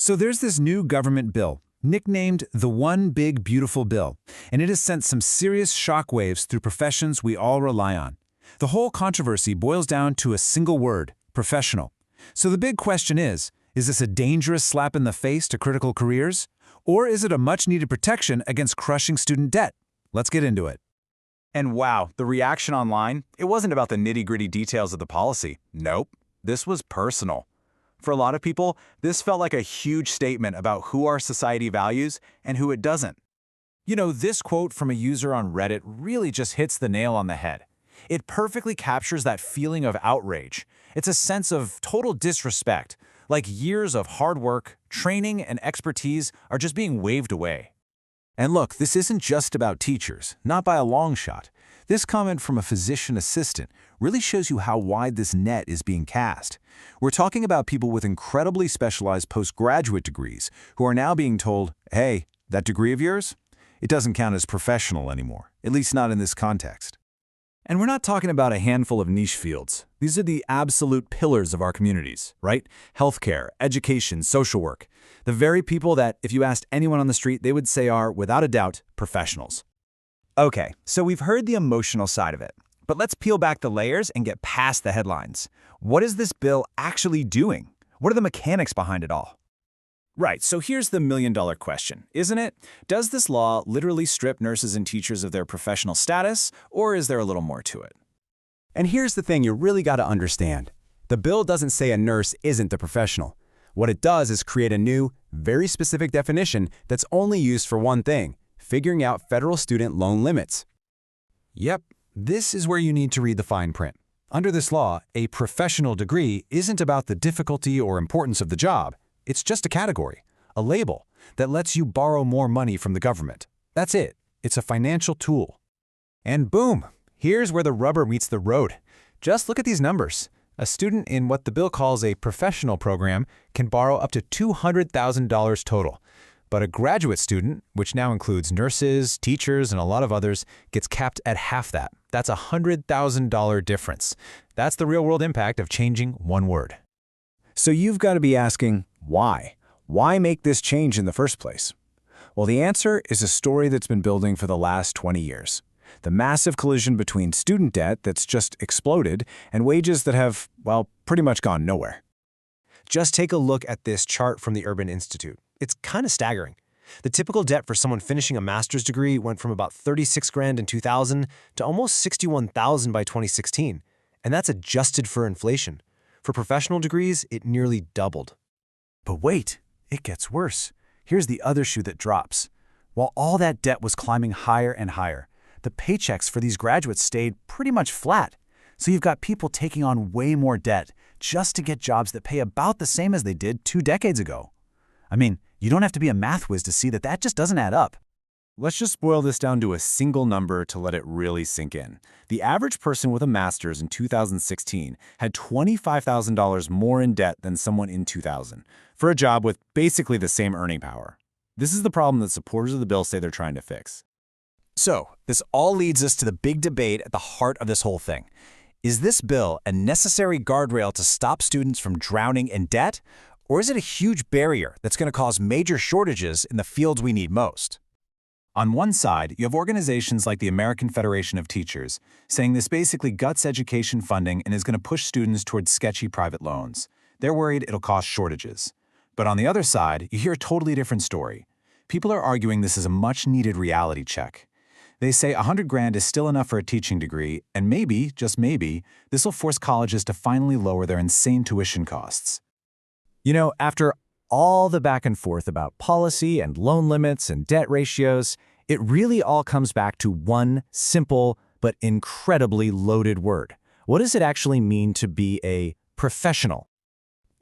So there's this new government bill, nicknamed the One Big Beautiful Bill, and it has sent some serious shockwaves through professions we all rely on. The whole controversy boils down to a single word: professional. So the big question is this a dangerous slap in the face to critical careers? Or is it a much-needed protection against crushing student debt? Let's get into it. And wow, the reaction online, it wasn't about the nitty-gritty details of the policy. Nope, this was personal. For a lot of people, this felt like a huge statement about who our society values and who it doesn't. You know, this quote from a user on Reddit really just hits the nail on the head. It perfectly captures that feeling of outrage. It's a sense of total disrespect, like years of hard work, training, and expertise are just being waved away. And look, this isn't just about teachers, not by a long shot. This comment from a physician assistant really shows you how wide this net is being cast. We're talking about people with incredibly specialized postgraduate degrees who are now being told, hey, that degree of yours? It doesn't count as professional anymore, at least not in this context. And we're not talking about a handful of niche fields. These are the absolute pillars of our communities, right? Healthcare, education, social work. The very people that, if you asked anyone on the street, they would say are, without a doubt, professionals. Okay, so we've heard the emotional side of it, but let's peel back the layers and get past the headlines. What is this bill actually doing? What are the mechanics behind it all? Right, so here's the million-dollar question, isn't it? Does this law literally strip nurses and teachers of their professional status, or is there a little more to it? And here's the thing you really got to understand. The bill doesn't say a nurse isn't a professional. What it does is create a new, very specific definition that's only used for one thing: figuring out federal student loan limits. Yep, this is where you need to read the fine print. Under this law, a professional degree isn't about the difficulty or importance of the job. It's just a category, a label, that lets you borrow more money from the government. That's it. It's a financial tool. And boom, here's where the rubber meets the road. Just look at these numbers. A student in what the bill calls a professional program can borrow up to $200,000 total. But a graduate student, which now includes nurses, teachers, and a lot of others, gets capped at half that. That's a $100,000 difference. That's the real-world impact of changing one word. So you've got to be asking, why? Why make this change in the first place? Well, the answer is a story that's been building for the last 20 years. The massive collision between student debt that's just exploded and wages that have, well, pretty much gone nowhere. Just take a look at this chart from the Urban Institute. It's kind of staggering. The typical debt for someone finishing a master's degree went from about 36 grand in 2000 to almost 61,000 by 2016, and that's adjusted for inflation. For professional degrees, it nearly doubled. But wait, it gets worse. Here's the other shoe that drops. While all that debt was climbing higher and higher, the paychecks for these graduates stayed pretty much flat. So you've got people taking on way more debt just to get jobs that pay about the same as they did 2 decades ago. I mean, you don't have to be a math whiz to see that that just doesn't add up. Let's just boil this down to a single number to let it really sink in. The average person with a master's in 2016 had $25,000 more in debt than someone in 2000, for a job with basically the same earning power. This is the problem that supporters of the bill say they're trying to fix. So, this all leads us to the big debate at the heart of this whole thing. Is this bill a necessary guardrail to stop students from drowning in debt? Or is it a huge barrier that's going to cause major shortages in the fields we need most? On one side, you have organizations like the American Federation of Teachers saying this basically guts education funding and is going to push students towards sketchy private loans. They're worried it'll cause shortages. But on the other side, you hear a totally different story. People are arguing this is a much-needed reality check. They say 100 grand is still enough for a teaching degree, and maybe, just maybe, this will force colleges to finally lower their insane tuition costs. You know, after all the back and forth about policy and loan limits and debt ratios, it really all comes back to one simple but incredibly loaded word. What does it actually mean to be a professional?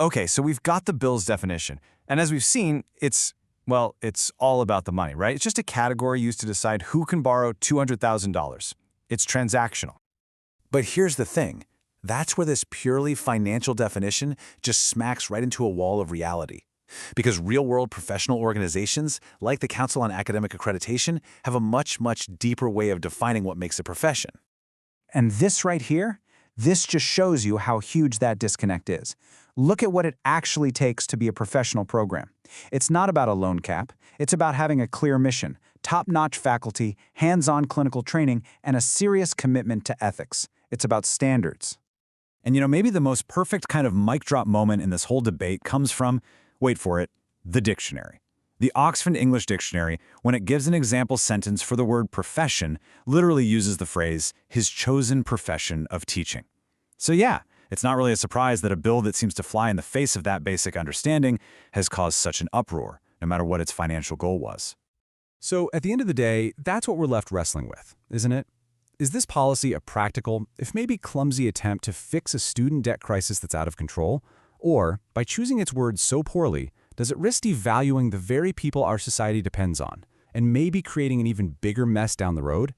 Okay, so we've got the bill's definition, and as we've seen, it's all about the money, right? It's just a category used to decide who can borrow $200,000. It's transactional. But here's the thing. That's where this purely financial definition just smacks right into a wall of reality. Because real-world professional organizations, like the Council on Academic Accreditation, have a much, much deeper way of defining what makes a profession. And this right here, this just shows you how huge that disconnect is. Look at what it actually takes to be a professional program. It's not about a loan cap. It's about having a clear mission, top-notch faculty, hands-on clinical training, and a serious commitment to ethics. It's about standards. And maybe the most perfect kind of mic drop moment in this whole debate comes from, wait for it, the dictionary. The Oxford English Dictionary, when it gives an example sentence for the word profession, literally uses the phrase, his chosen profession of teaching. So yeah, it's not really a surprise that a bill that seems to fly in the face of that basic understanding has caused such an uproar, no matter what its financial goal was. So at the end of the day, that's what we're left wrestling with, isn't it? Is this policy a practical, if maybe clumsy attempt to fix a student debt crisis that's out of control? Or, by choosing its words so poorly, does it risk devaluing the very people our society depends on, and maybe creating an even bigger mess down the road?